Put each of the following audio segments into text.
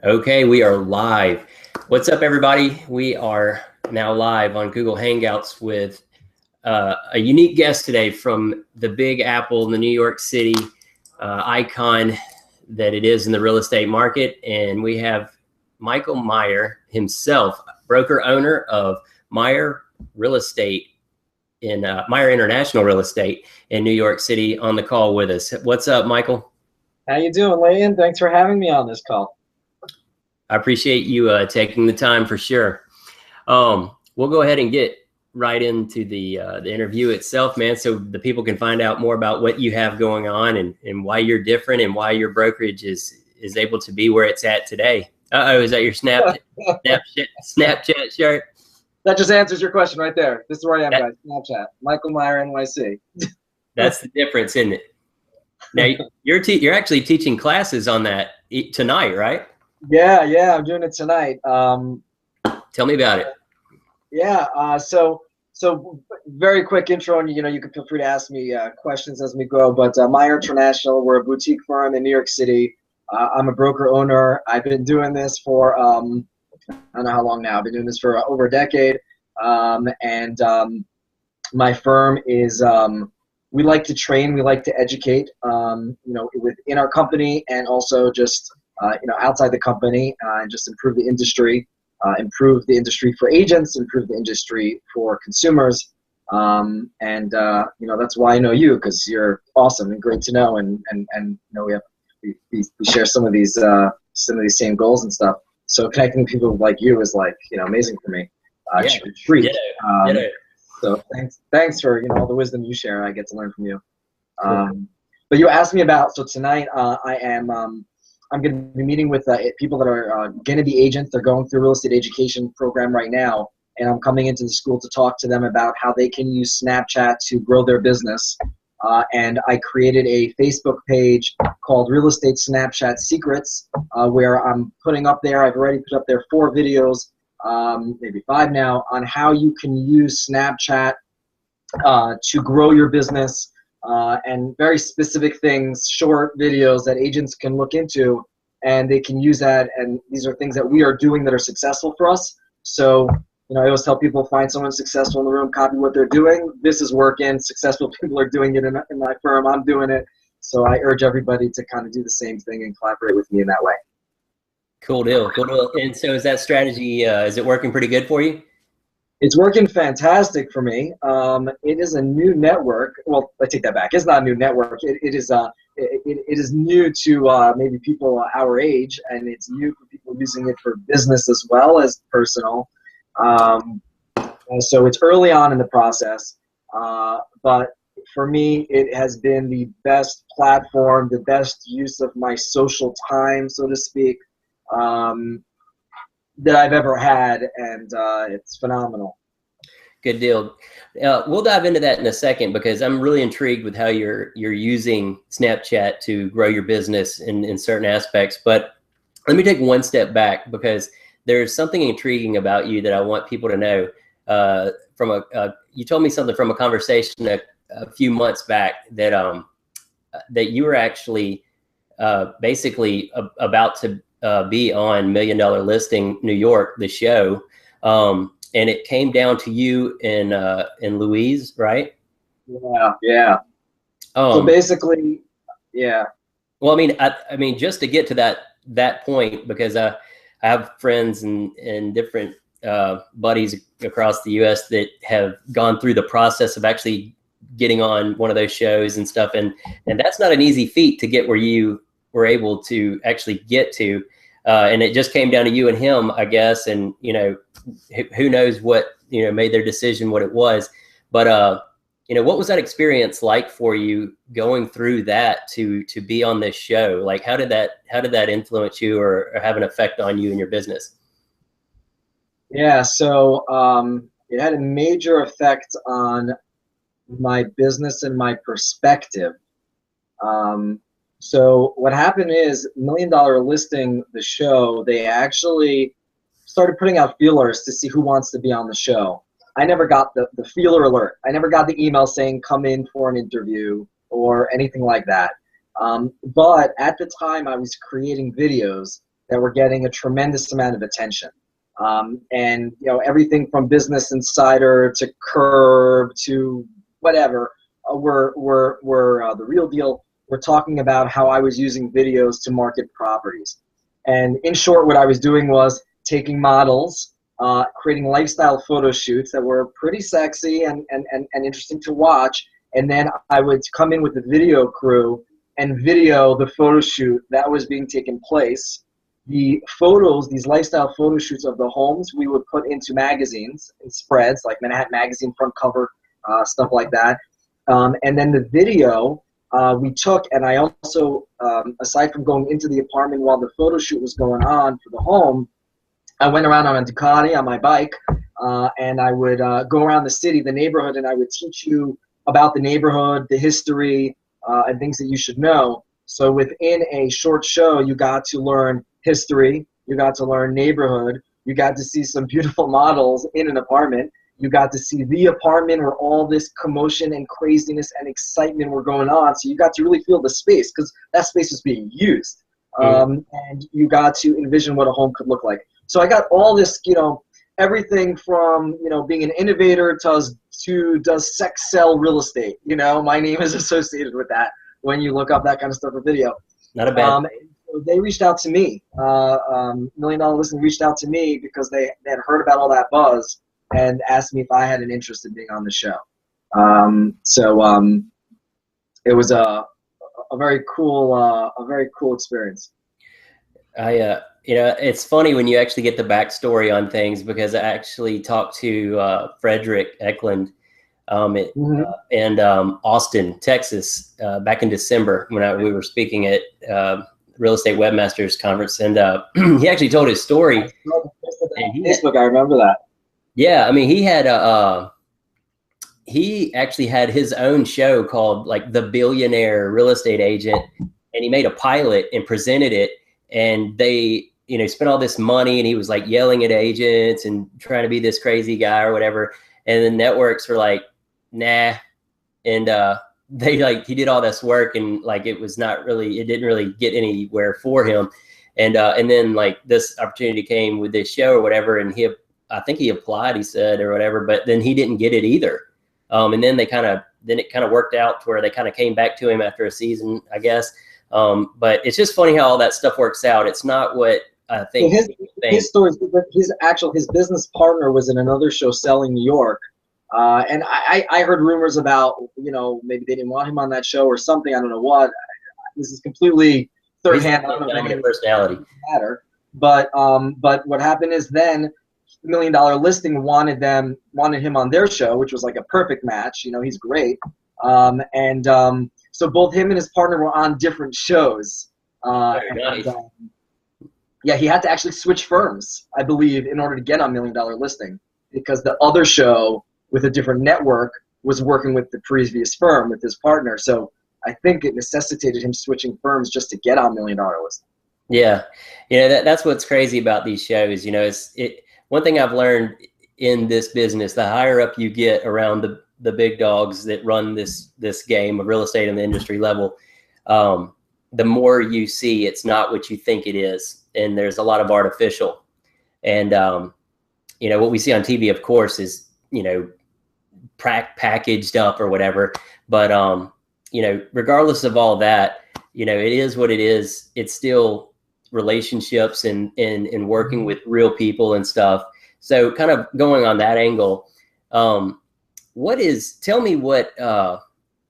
Okay, we are live. What's up, everybody? We are now live on Google Hangouts with a unique guest today from the Big Apple, the New York City icon that it is in the real estate market. And we have Michael Meier himself, broker owner of Meier Real Estate in Meier International Real Estate in New York City on the call with us. What's up, Michael? How you doing, Leighton? Thanks for having me on this call. I appreciate you taking the time for sure. We'll go ahead and get right into the interview itself, man, so the people can find out more about what you have going on and why you're different and why your brokerage is able to be where it's at today. Uh-oh, is that your Snapchat shirt? That just answers your question right there. This is where I am, guys. Snapchat. Michael Meier, NYC. That's the difference, isn't it? Now, you're actually teaching classes on that tonight, right? Yeah, I'm doing it tonight. Tell me about it. Yeah, so very quick intro, and you can feel free to ask me questions as we go. But Meier International, we're a boutique firm in New York City. I'm a broker owner. I've been doing this for I don't know how long now. I've been doing this for over a decade, and my firm is. We like to train. We like to educate. Within our company, and also just outside the company, and just improve the industry. Improve the industry for agents, improve the industry for consumers, that's why I know you, because you're awesome and great to know, and we share some of these same goals and stuff. So connecting with people like you is amazing for me. Treat. So thanks for all the wisdom you share. I get to learn from you. Cool. But you asked me about, so tonight I'm going to be meeting with people that are going to be agents. They're going through a real estate education program right now, and I'm coming into the school to talk to them about how they can use Snapchat to grow their business. And I created a Facebook page called Real Estate Snapchat Secrets, where I'm putting up there, I've already put up there 4 videos, maybe 5 now, on how you can use Snapchat to grow your business. And very specific things, short videos that agents can look into, and they can use that. And these are things that we are doing that are successful for us. So, I always tell people, find someone successful in the room, copy what they're doing. This is working. Successful people are doing it in my firm. I'm doing it. So I urge everybody to kind of do the same thing and collaborate with me in that way. Cool deal. And so is that strategy, is it working pretty good for you? It's working fantastic for me. It is a new network. Well, I take that back. It's not a new network. It is new to maybe people our age, and it's new for people using it for business as well as personal. So it's early on in the process, but for me, it has been the best platform, the best use of my social time, so to speak, that I've ever had, and it's phenomenal. Good deal. We'll dive into that in a second, because I'm really intrigued with how you're using Snapchat to grow your business in certain aspects. But let me take one step back, because there's something intriguing about you that I want people to know. You told me something from a conversation a few months back that that you were actually basically about to be on $1 Million Listing New York, the show, and it came down to you in Louise, right? Yeah. So basically, yeah. Well, I mean, just to get to that point, because I have friends and different buddies across the U.S. that have gone through the process of actually getting on one of those shows and stuff, and that's not an easy feat to get where you were able to actually get to. And it just came down to you and him, I guess. And, who knows what, made their decision what it was. But, what was that experience like for you going through that to be on this show? Like, how did that influence you or have an effect on you and your business? Yeah, so it had a major effect on my business and my perspective. So what happened is, $1 Million Listing, the show, they actually started putting out feelers to see who wants to be on the show. I never got the feeler alert. I never got the email saying come in for an interview or anything like that. But at the time I was creating videos, that were getting a tremendous amount of attention. And everything from Business Insider to Curb to whatever were the real deal. We're talking about how I was using videos to market properties. And in short, what I was doing was taking models, creating lifestyle photo shoots that were pretty sexy and interesting to watch. And then I would come in with the video crew and video the photo shoot that was being taken place. The photos, these lifestyle photo shoots of the homes, we would put into magazines and spreads like Manhattan Magazine front cover, stuff like that. And then the video we took, and I also, aside from going into the apartment while the photo shoot was going on for the home, I went around on a Ducati on my bike, and I would go around the city, the neighborhood, and I would teach you about the neighborhood, the history, and things that you should know. So within a short show, you got to learn history, you got to learn neighborhood, you got to see some beautiful models in an apartment, you got to see the apartment where all this commotion and craziness and excitement were going on. So you got to really feel the space because that space was being used. And you got to envision what a home could look like. So I got all this, everything from, being an innovator to does sex sell real estate. My name is associated with that when you look up that kind of stuff for video. Not a bad. They reached out to me. $1 Million Listing reached out to me because they had heard about all that buzz and asked me if I had an interest in being on the show. It was a very cool experience. It's funny when you actually get the backstory on things, because I actually talked to Frederick Eklund in Austin, Texas, back in December when we were speaking at Real Estate Webmasters Conference, and he actually told his story. Facebook, I remember that. Yeah, I mean, he actually had his own show called like The Billionaire Real Estate Agent, and he made a pilot and presented it, and they spent all this money, and he was like yelling at agents and trying to be this crazy guy or whatever, and the networks were like, nah, and he did all this work, and like it didn't really get anywhere for him, and then like this opportunity came with this show or whatever, and I think he applied, he said, or whatever, but then he didn't get it either. And then it kind of worked out to where they kind of came back to him after a season, I guess. But it's just funny how all that stuff works out. It's not what I think. His story, his business partner was in another show selling New York. And I heard rumors about, maybe they didn't want him on that show or something. I don't know what. This is completely third hand. I don't know if any personality matter. But what happened is then $1 Million Listing wanted him on their show, which was like a perfect match. He's great. So both him and his partner were on different shows. Nice. Yeah, he had to actually switch firms, I believe, in order to get on $1 Million Listing, because the other show with a different network was working with the previous firm with his partner. So I think it necessitated him switching firms just to get on $1 Million Listing. Yeah, that's what's crazy about these shows. One thing I've learned in this business, the higher up you get around the big dogs that run this game of real estate in the industry level, the more you see it's not what you think it is, and there's a lot of artificial. And what we see on TV, of course, is packaged up or whatever. But regardless of all that, it is what it is. It's still relationships and working with real people and stuff. So kind of going on that angle, tell me what,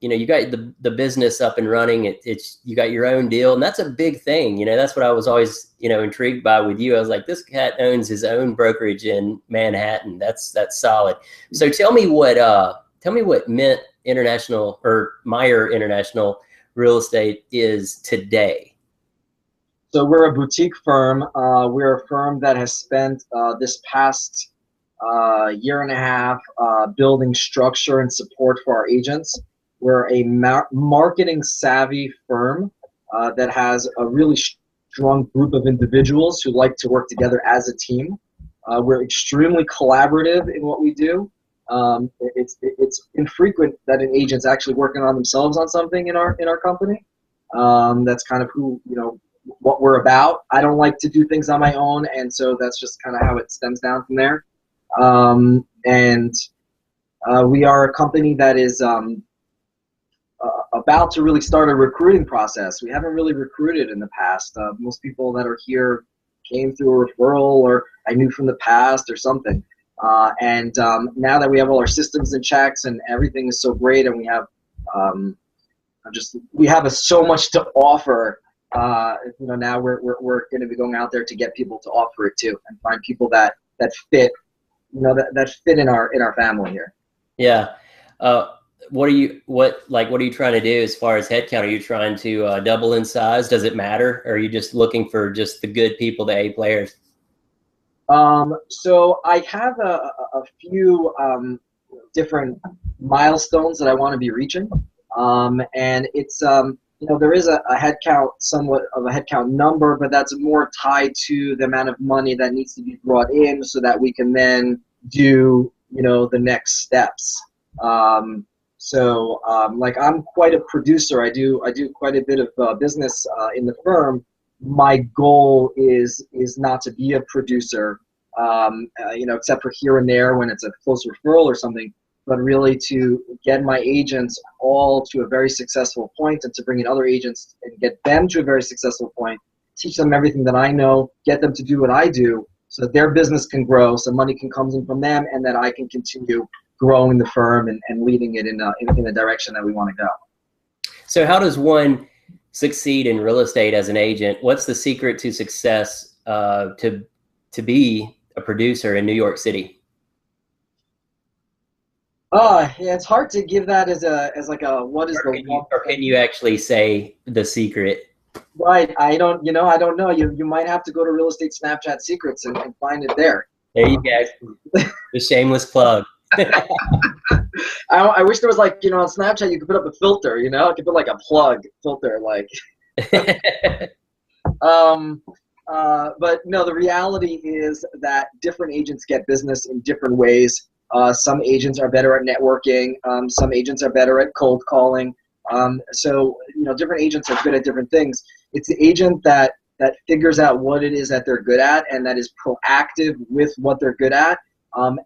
you got the business up and running. You got your own deal, and that's a big thing. That's what I was always, intrigued by with you. I was like, this cat owns his own brokerage in Manhattan. That's solid. So tell me what Mint International or Meier International Real Estate is today. So we're a boutique firm. We're a firm that has spent this past year and a half building structure and support for our agents. We're a marketing savvy firm that has a really strong group of individuals who like to work together as a team. We're extremely collaborative in what we do. It's infrequent that an agent's actually working on themselves on something in our company. That's kind of who what we're about. I don't like to do things on my own, and so that's just kind of how it stems down from there. We are a company that is about to really start a recruiting process. We haven't really recruited in the past. Most people that are here came through a referral, or I knew from the past or something. Now that we have all our systems and checks and everything is so great, and we have so much to offer. Now we're going to be going out there to get people to offer it too, and find people that fit, that fit in our family here. Yeah. What are you trying to do as far as headcount? Are you trying to double in size? Does it matter? Or are you just looking for just the good people, the A players? So I have a few different milestones that I want to be reaching. And it's, there is a headcount, somewhat of a headcount number, but that's more tied to the amount of money that needs to be brought in so that we can then do, the next steps. Like I'm quite a producer. I do quite a bit of business in the firm. My goal is not to be a producer, except for here and there when it's a close referral or something, but really to get my agents all to a very successful point, and to bring in other agents and get them to a very successful point, teach them everything that I know, get them to do what I do so that their business can grow, so money can come in from them, and that I can continue growing the firm and leading it in the direction that we want to go. So how does one succeed in real estate as an agent? What's the secret to success to be a producer in New York City? Yeah, it's hard to give that as like a what is or can you actually say the secret? Right, I don't know. You might have to go to Real Estate Snapchat Secrets and find it there. There you go. The shameless plug. I wish there was, like, on Snapchat you could put up a filter, you could put like a plug filter, like. But no, the reality is that different agents get business in different ways. Some agents are better at networking. Some agents are better at cold calling. So different agents are good at different things. It's the agent that figures out what it is that they're good at, and that is proactive with what they're good at,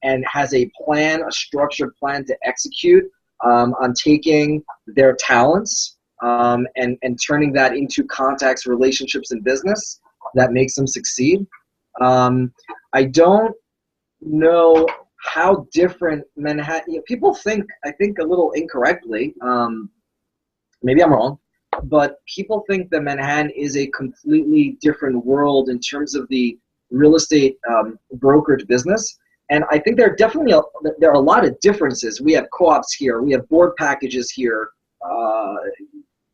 and has a plan, a structured plan to execute on taking their talents and turning that into contacts, relationships, and business that makes them succeed. I don't know how different Manhattan. People think, I think a little incorrectly, maybe I'm wrong, but people think that Manhattan is a completely different world in terms of the real estate brokerage business. And I think there are a lot of differences. We have co-ops here. We have board packages here.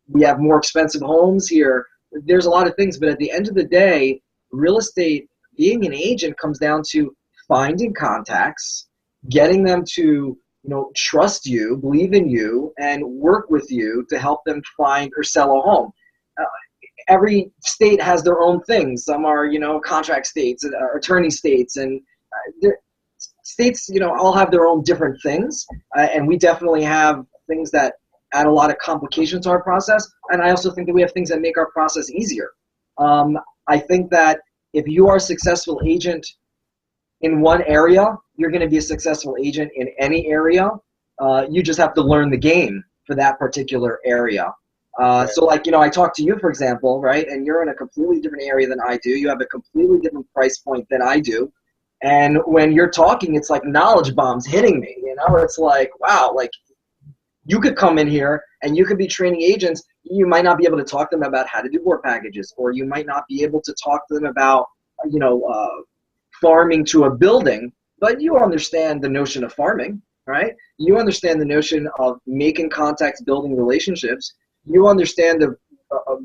We have more expensive homes here. There's a lot of things, but at the end of the day, real estate, being an agent, comes down to finding contacts, getting them to trust you, believe in you, and work with you to help them find or sell a home. Every state has their own things. Some are contract states, attorney states, and states all have their own different things. And we definitely have things that add a lot of complications to our process. And I also think that we have things that make our process easier. I think that if you are a successful agent in one area, you're going to be a successful agent in any area. You just have to learn the game for that particular area. So like, I talk to you, for example, right? And you're in a completely different area than I do. You have a completely different price point than I do. And when you're talking, it's like knowledge bombs hitting me, It's like, wow, like you could come in here and you could be training agents. You might not be able to talk to them about how to do board packages, or you might not be able to talk to them about, farming to a building, but you understand the notion of farming, right? You understand the notion of making contacts, building relationships. You understand of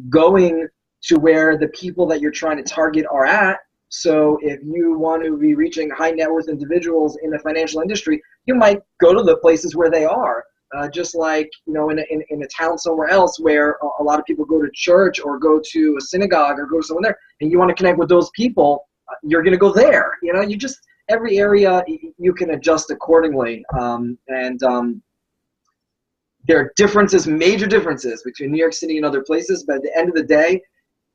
going to where the people that you're trying to target are at. So if you want to be reaching high net worth individuals in the financial industry, you might go to the places where they are. Just like, in a town somewhere else where a lot of people go to church or go to a synagogue or go somewhere there, and you want to connect with those people, you're going to go there. You just, every area you can adjust accordingly. There are differences, major differences between New York City and other places, but at the end of the day,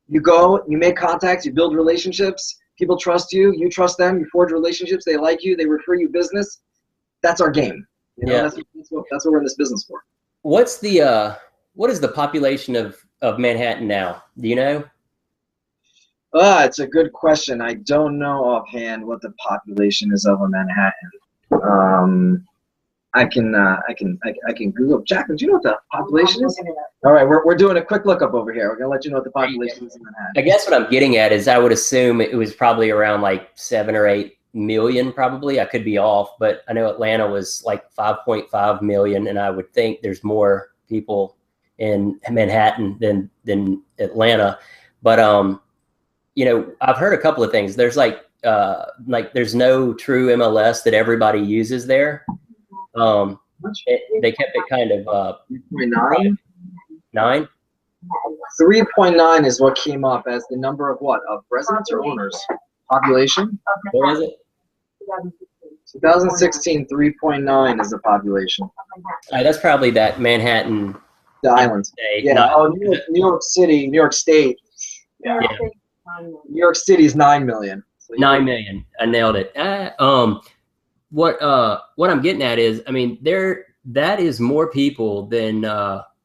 You go, you make contacts, you build relationships. People trust you, you trust them, you forge relationships. They like you, they refer you business. That's our game. You know, Yeah. that's what we're in this business for. What is the population of Manhattan now? Do you know? It's a good question. I don't know offhand what the population is of Manhattan. I can Google. Jacqueline, do you know what the population is? All right, we're doing a quick lookup over here. We're gonna let you know what the population is in Manhattan. I guess what I'm getting at is I would assume it was probably around like 7 or 8 million, probably. I could be off, but I know Atlanta was like 5.5 million, and I would think there's more people in Manhattan than Atlanta. But I've heard a couple of things. There's like there's no true MLS that everybody uses there. They kept it kind of 3.9. 9. 3.9 is what came up as the number of what? Of residents or owners? Population? What was it? 2016, 3.9 is the population. That's probably that Manhattan. The islands. Yeah. New York City, New York State. Yeah. New York City is 9 million. So 9 million. I nailed it. What I'm getting at is, I mean, that is more people than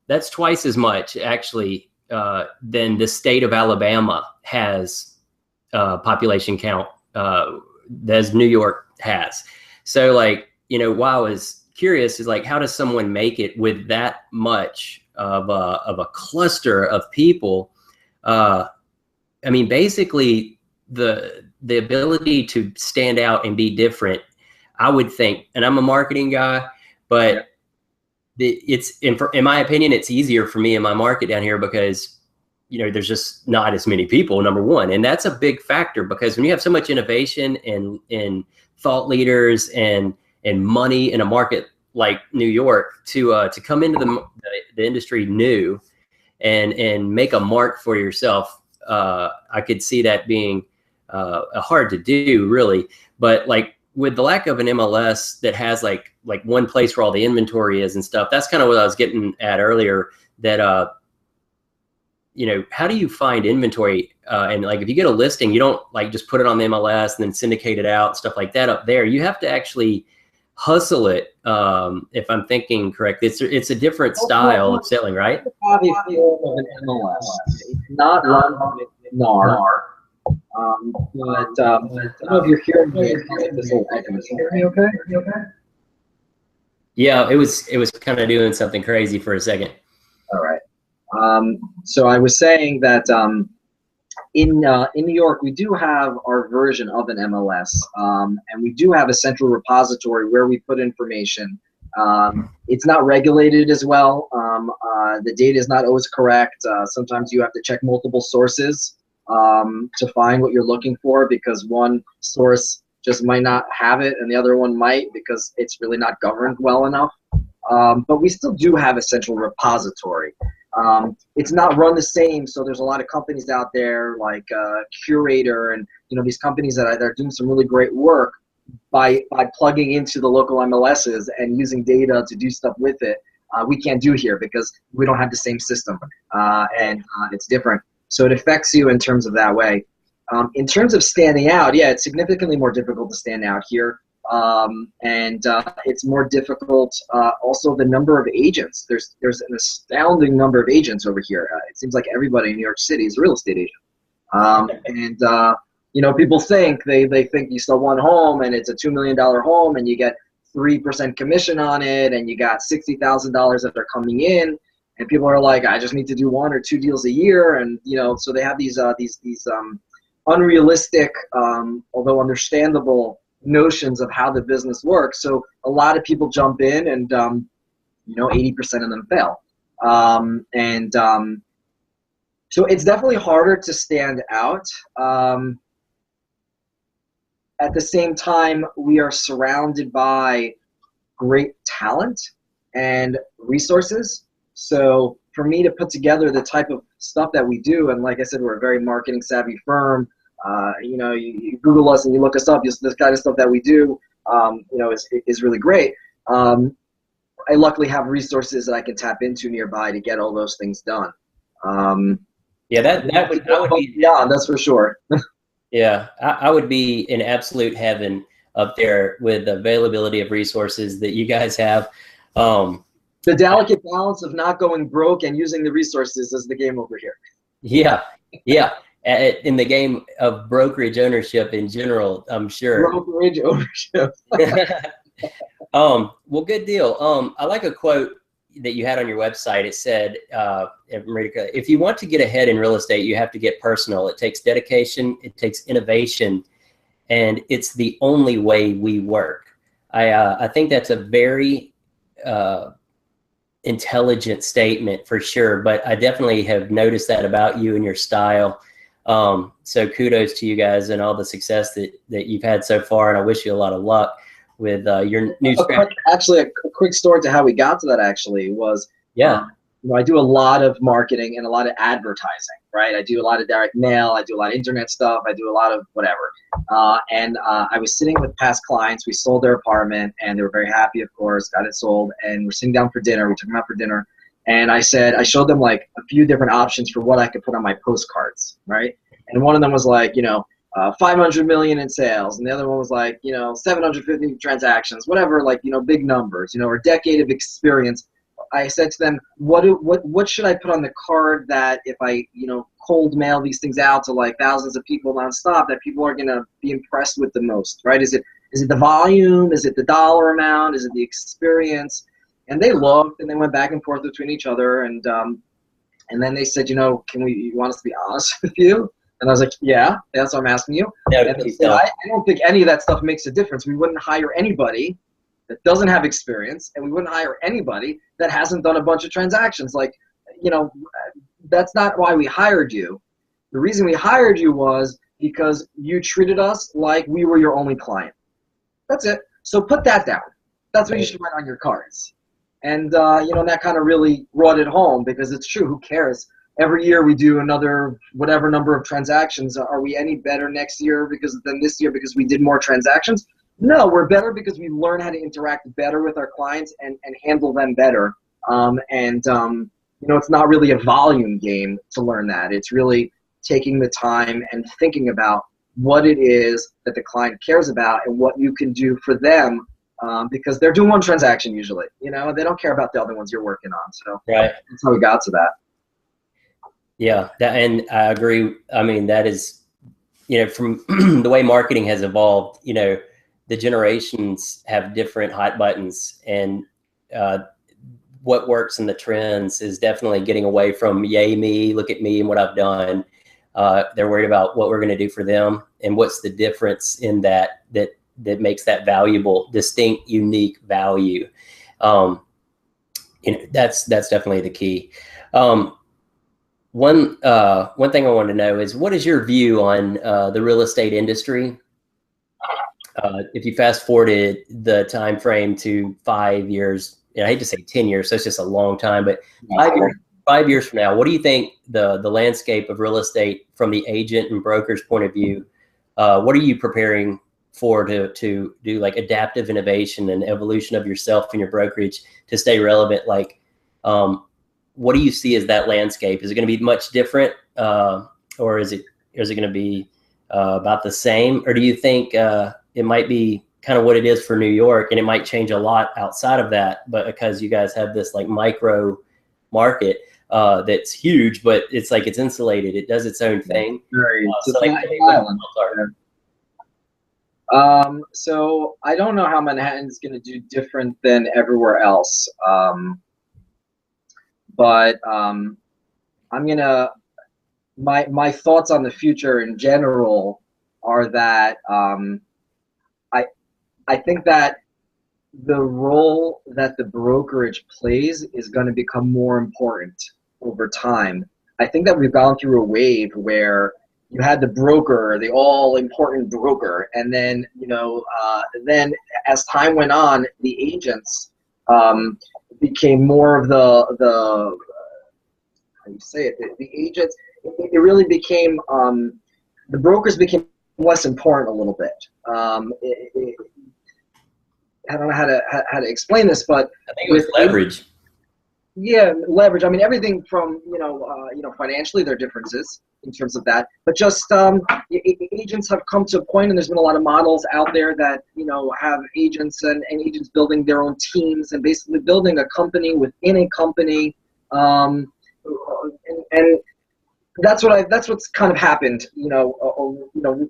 that's twice as much actually than the state of Alabama has population count as New York has. So like, why I was curious is like, how does someone make it with that much of a cluster of people? I mean, basically the ability to stand out and be different, I would think, and I'm a marketing guy, but it's in my opinion, it's easier for me in my market down here because, there's just not as many people, number one. And that's a big factor because when you have so much innovation and thought leaders and money in a market like New York to come into the industry new and make a mark for yourself, I could see that being hard to do, really. But like with the lack of an MLS that has like one place where all the inventory is and stuff, that's kind of what I was getting at earlier. That how do you find inventory? And like if you get a listing, you don't like just put it on the MLS and then syndicate it out, stuff like that up there. You have to actually hustle it. If I'm thinking correct, it's a different style of selling, right? Have a feel of an MLS. It's not run by NAR. But I don't know if you're hearing me. This whole thing. Can you hear me okay? Are you okay? Yeah, it was kind of doing something crazy for a second. All right. So I was saying that in New York, we do have our version of an MLS, and we do have a central repository where we put information. It's not regulated as well. The data is not always correct. Sometimes you have to check multiple sources to find what you're looking for because one source just might not have it and the other one might because it's really not governed well enough. But we still do have a central repository. It's not run the same, so there's a lot of companies out there like Curator and these companies that are doing some really great work by plugging into the local MLSs and using data to do stuff with it. We can't do here because we don't have the same system, and it's different. So it affects you in terms of that way. In terms of standing out, yeah, it's significantly more difficult to stand out here. And it's more difficult. Also, the number of agents. There's an astounding number of agents over here. It seems like everybody in New York City is a real estate agent. And people think they think you sell one home and it's a $2 million home and you get 3% commission on it and you got $60,000 that are coming in. And people are like, I just need to do 1 or 2 deals a year, and so they have these unrealistic, although understandable, notions of how the business works. So a lot of people jump in, and 80% of them fail. So it's definitely harder to stand out. At the same time, we are surrounded by great talent and resources. So for me to put together the type of stuff that we do, and like I said, we're a very marketing savvy firm. You Google us and you look us up. This kind of stuff that we do, is really great. I luckily have resources that I can tap into nearby to get all those things done. Yeah, I would be beyond, that's for sure. yeah, I would be in absolute heaven up there with the availability of resources that you guys have. The delicate balance of not going broke and using the resources is the game over here. Yeah, yeah. In the game of brokerage ownership in general, I'm sure. Brokerage ownership. Well, good deal. I like a quote that you had on your website. It said, if you want to get ahead in real estate, you have to get personal. It takes dedication, it takes innovation, and it's the only way we work. I think that's a very intelligent statement for sure, but I definitely have noticed that about you and your style. So kudos to you guys and all the success that you've had so far, and I wish you a lot of luck with your new strategy. Actually, a quick story to how we got to that actually was, yeah. I do a lot of marketing and a lot of advertising, right? I do a lot of direct mail, I do a lot of internet stuff, I do a lot of whatever. And I was sitting with past clients, we sold their apartment, and they were very happy, of course, got it sold, and we're sitting down for dinner, we took them out for dinner, and I showed them like a few different options for what I could put on my postcards, right? And one of them was like, 500 million in sales, and the other one was like, 750 transactions, whatever, like, big numbers, or a decade of experience. I said to them, what should I put on the card that if I, cold mail these things out to like thousands of people nonstop, that people are going to be impressed with the most, right? Is it the volume? Is it the dollar amount? Is it the experience? And they looked and they went back and forth between each other. And then they said, you want us to be honest with you? And I was like, yeah, that's what I'm asking you. Yeah, and they said, I don't think any of that stuff makes a difference. We wouldn't hire anybody that doesn't have experience, and we wouldn't hire anybody that hasn't done a bunch of transactions. Like, that's not why we hired you. The reason we hired you was because you treated us like we were your only client. That's it. So put that down. That's what you should write on your cards. And, that kind of really brought it home, because it's true. Who cares? Every year we do another whatever number of transactions. Are we any better next year than this year because we did more transactions? No, we're better because we learn how to interact better with our clients and handle them better. It's not really a volume game to learn that. It's really taking the time and thinking about what it is that the client cares about and what you can do for them, because they're doing one transaction usually. They don't care about the other ones you're working on. So right. That's how we got to that. Yeah, and I agree. I mean, that is, from the way marketing has evolved, the generations have different hot buttons, and what works in the trends is definitely getting away from yay me, look at me and what I've done. They're worried about what we're going to do for them and what's the difference in that makes that valuable, distinct, unique value. That's definitely the key. One thing I wanted to know is, what is your view on the real estate industry? If you fast forwarded the time frame to 5 years, I hate to say 10 years, so it's just a long time, but 5 years from now, what do you think the landscape of real estate from the agent and broker's point of view, what are you preparing for to do like adaptive innovation and evolution of yourself and your brokerage to stay relevant? Like, what do you see as that landscape? Is it going to be much different, or is it going to be about the same? Or do you think it might be kind of what it is for New York, and it might change a lot outside of that, but because you guys have this like micro market that's huge, but it's like it's insulated, it does its own thing. So I don't know how Manhattan's going to do different than everywhere else, but I'm gonna my thoughts on the future in general are that I think that the role that the brokerage plays is going to become more important over time. I think that we've gone through a wave where you had the broker, the all-important broker, and then then as time went on, the agents became more of the how do you say it? The agents. It really became the brokers became less important a little bit. I don't know how to explain this, but I think it was leverage. Yeah, leverage. I mean, everything from financially, there are differences in terms of that, but just agents have come to a point, and there's been a lot of models out there that have agents and agents building their own teams and basically building a company within a company, and that's what's kind of happened, I don't know,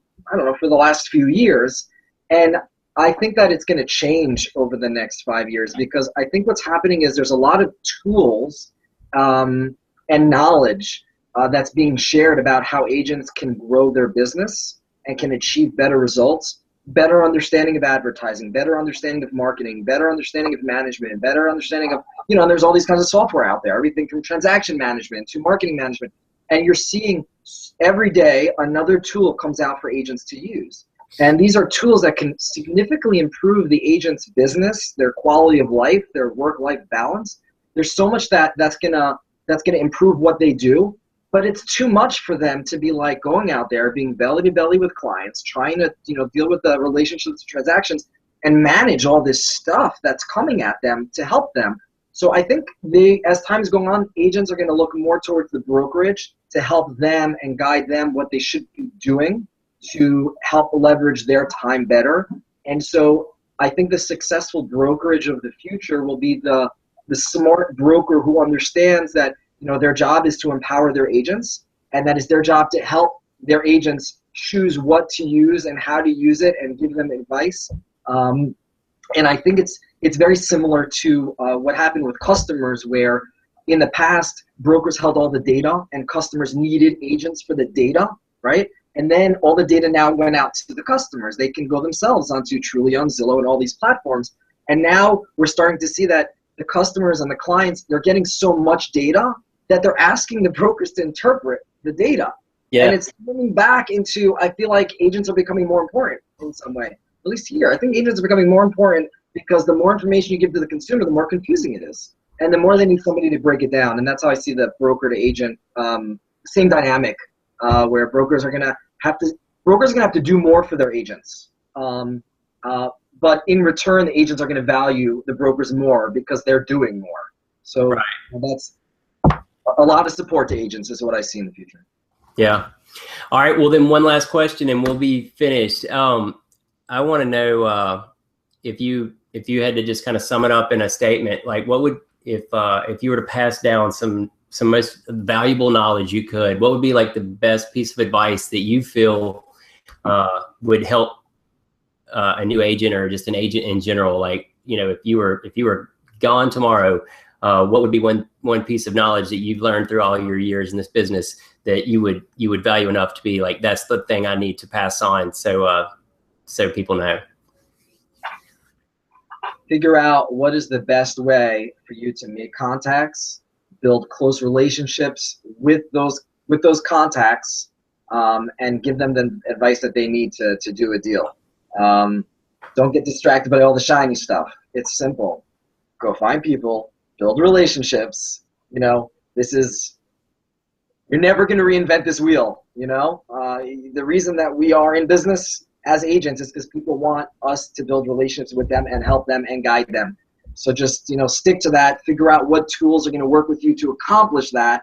for the last few years, and I think that it's going to change over the next 5 years, because I think what's happening is there's a lot of tools and knowledge that's being shared about how agents can grow their business and can achieve better results, better understanding of advertising, better understanding of marketing, better understanding of management, better understanding of, there's all these kinds of software out there, everything from transaction management to marketing management. And you're seeing every day another tool comes out for agents to use. And these are tools that can significantly improve the agent's business, their quality of life, their work-life balance. There's so much that's gonna improve what they do, but it's too much for them to be like going out there, being belly to belly with clients, trying to deal with the relationships, transactions, and manage all this stuff that's coming at them to help them. So I think as time's going on, agents are going to look more towards the brokerage to help them and guide them what they should be doing to help leverage their time better. And so I think the successful brokerage of the future will be the smart broker who understands that their job is to empower their agents, and that is their job to help their agents choose what to use and how to use it and give them advice. And I think it's very similar to what happened with customers, where in the past brokers held all the data and customers needed agents for the data, right? And then all the data now went out to the customers. They can go themselves onto Trulia, Zillow, and all these platforms. And now we're starting to see that the customers and the clients, they're getting so much data that they're asking the brokers to interpret the data. Yeah. And it's coming back into, I feel like agents are becoming more important in some way. At least here, I think agents are becoming more important because the more information you give to the consumer, the more confusing it is. And the more they need somebody to break it down. And that's how I see the broker to agent, same dynamic. Where brokers are gonna have to do more for their agents, but in return, the agents are gonna value the brokers more because they're doing more. So that's a lot of support to agents is what I see in the future. Yeah. All right. Well, then one last question, and we'll be finished. I want to know if you had to just kind of sum it up in a statement, like what would if you were to pass down some most valuable knowledge you could, what would be like the best piece of advice that you feel would help a new agent or just an agent in general? Like, if you were gone tomorrow, what would be one piece of knowledge that you've learned through all your years in this business that you would value enough to be like, that's the thing I need to pass on so people know? Figure out what is the best way for you to make contacts, build close relationships with those contacts, and give them the advice that they need to do a deal. Don't get distracted by all the shiny stuff. It's simple. Go find people, build relationships. You're never going to reinvent this wheel. The reason that we are in business as agents is because people want us to build relationships with them and help them and guide them. So just, stick to that, figure out what tools are going to work with you to accomplish that.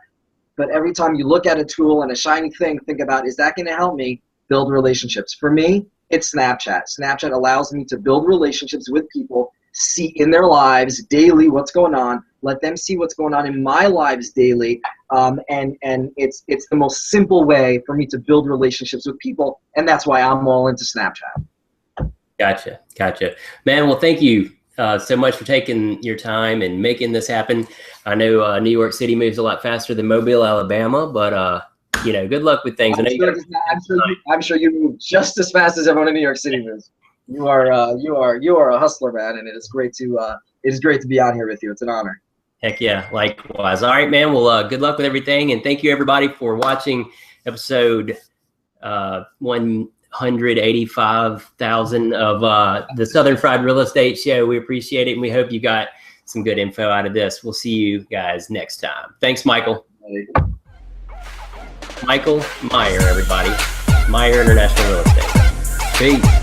But every time you look at a tool and a shiny thing, think about, is that going to help me build relationships? For me, it's Snapchat. Snapchat allows me to build relationships with people, see in their lives daily what's going on, let them see what's going on in my lives daily. And it's the most simple way for me to build relationships with people. And that's why I'm all into Snapchat. Gotcha. Man, well, thank you so much for taking your time and making this happen. I know New York City moves a lot faster than Mobile, Alabama, but good luck with things. I'm sure you move just as fast as everyone in New York City moves. You are a hustler, man, and it is great to be out here with you. It's an honor. Heck yeah, likewise. All right, man. Well, good luck with everything, and thank you everybody for watching episode 185,000 of the Southern Fried Real Estate Show. We appreciate it, and we hope you got some good info out of this. We'll see you guys next time. Thanks, Michael. Michael Meier, everybody. Meier International Real Estate. Peace.